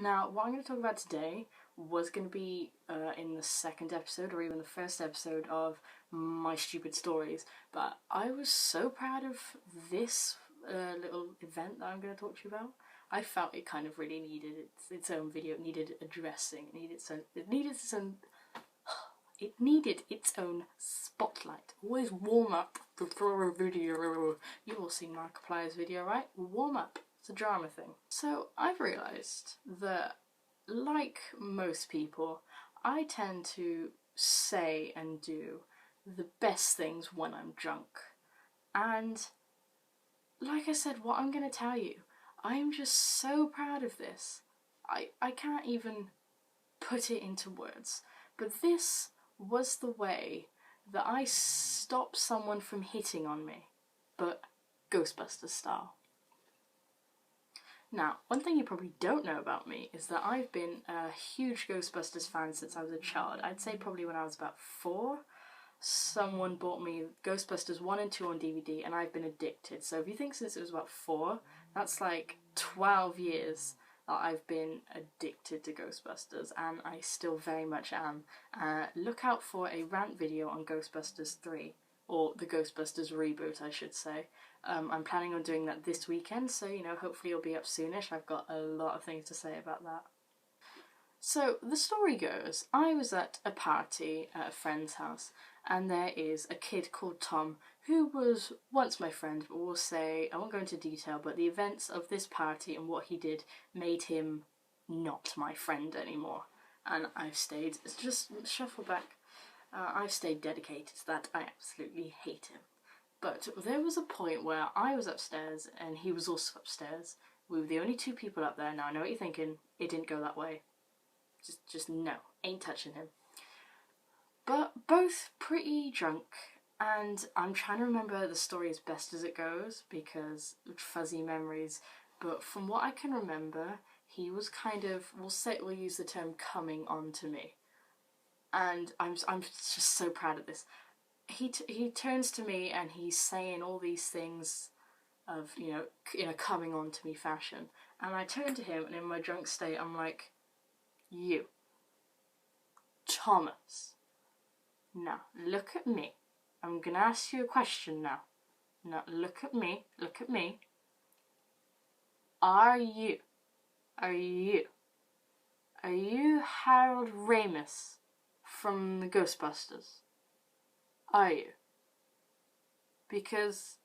Now, what I'm going to talk about today was going to be in the second episode or even the first episode of my stupid stories, but I was so proud of this little event that I'm going to talk to you about. I felt it kind of really needed its own video. It needed addressing. It needed its own spotlight. Always warm up before a video. You've all seen Markiplier's video, right? Warm up. It's a drama thing. So I've realised that, like most people, I tend to say and do the best things when I'm drunk. And like I said, what I'm going to tell you, I'm just so proud of this. I can't even put it into words. But this was the way that I stopped someone from hitting on me, but Ghostbusters style. Now, one thing you probably don't know about me is that I've been a huge Ghostbusters fan since I was a child. I'd say probably when I was about 4. Someone bought me Ghostbusters 1 and 2 on DVD, and I've been addicted. So if you think since it was about 4, that's like 12 years that I've been addicted to Ghostbusters, and I still very much am. Look out for a rant video on Ghostbusters 3, or the Ghostbusters reboot, I should say. I'm planning on doing that this weekend, so, hopefully it'll be up soonish. I've got a lot of things to say about that. So, the story goes, I was at a party at a friend's house, and there is a kid called Tom, who was once my friend, but we'll say, I won't go into detail, but the events of this party and what he did made him not my friend anymore. And I've stayed, just shuffle back, I've stayed dedicated to that. I absolutely hate him. But there was a point where I was upstairs and he was also upstairs. We were the only 2 people up there. Now I know what you're thinking, it didn't go that way. Just no, ain't touching him. But both pretty drunk, and I'm trying to remember the story as best as it goes because fuzzy memories. But from what I can remember, he was kind of, we'll use the term coming on to me. And I'm just so proud of this. He turns to me and he's saying all these things of, in a coming on to me fashion. And I turn to him and in my drunk state I'm like, you, Thomas, now look at me. I'm going to ask you a question now. Now look at me. Are you Harold Ramis from the Ghostbusters? Are you? Because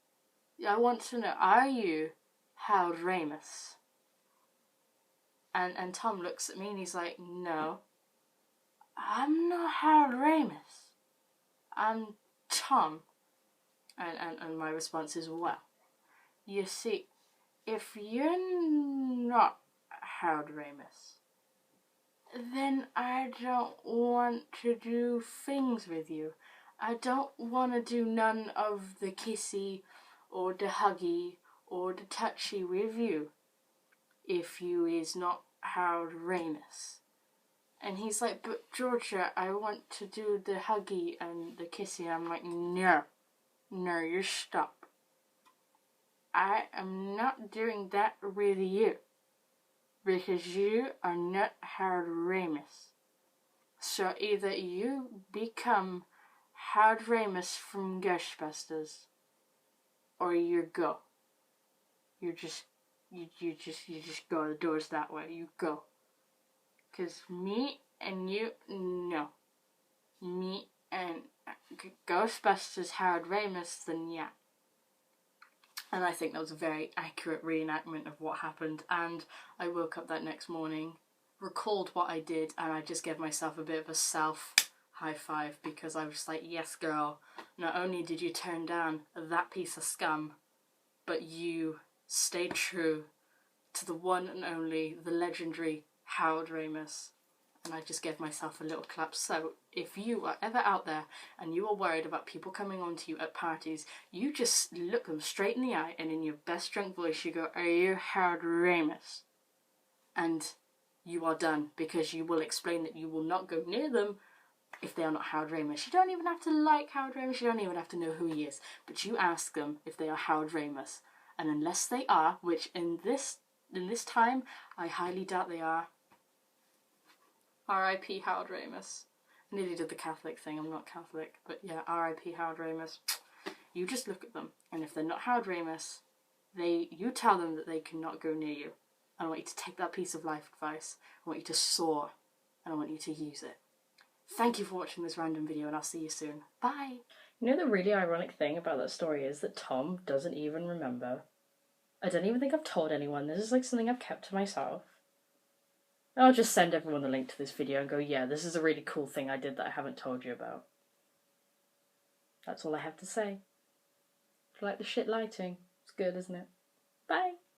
I want to know, are you Harold Ramis? And Tom looks at me and he's like, no, I'm not Harold Ramis. I'm Tom. And my response is, well, you see, if you're not Harold Ramis, then I don't want to do things with you. I don't want to do none of the kissy or the huggy or the touchy with you if you is not Harold Ramis. And he's like, but Georgia, I want to do the huggy and the kissy. And I'm like, no, you stop. I am not doing that with you because you are not Harold Ramis. So either you become Harold Ramis from Ghostbusters, or you go. You just go. The door's that way. You go. 'Cause me and you, no. Me and Ghostbusters Harold Ramis, then yeah. And I think that was a very accurate reenactment of what happened. And I woke up that next morning, recalled what I did, and I just gave myself a bit of a self high five because I was like, yes girl, not only did you turn down that piece of scum, but you stayed true to the one and only, the legendary Harold Ramis. And I just gave myself a little clap. So if you are ever out there and you are worried about people coming on to you at parties, you just look them straight in the eye and in your best drunk voice you go, are you Harold Ramis? And you are done, because you will explain that you will not go near them if they are not Harold Ramis. You don't even have to like Harold Ramis, you don't even have to know who he is, but you ask them if they are Harold Ramis. And unless they are, which in this time I highly doubt they are, R.I.P. Harold Ramis. I nearly did the Catholic thing, I'm not Catholic, but yeah, R.I.P. Harold Ramis. You just look at them, and if they're not Harold Ramis, you tell them that they cannot go near you. I want you to take that piece of life advice, I want you to soar, and I want you to use it. Thank you for watching this random video, and I'll see you soon. Bye! You know the really ironic thing about that story is that Tom doesn't even remember. I don't even think I've told anyone. This is like something I've kept to myself. I'll just send everyone the link to this video and go, yeah, this is a really cool thing I did that I haven't told you about. That's all I have to say. If you like the shit lighting, it's good, isn't it? Bye!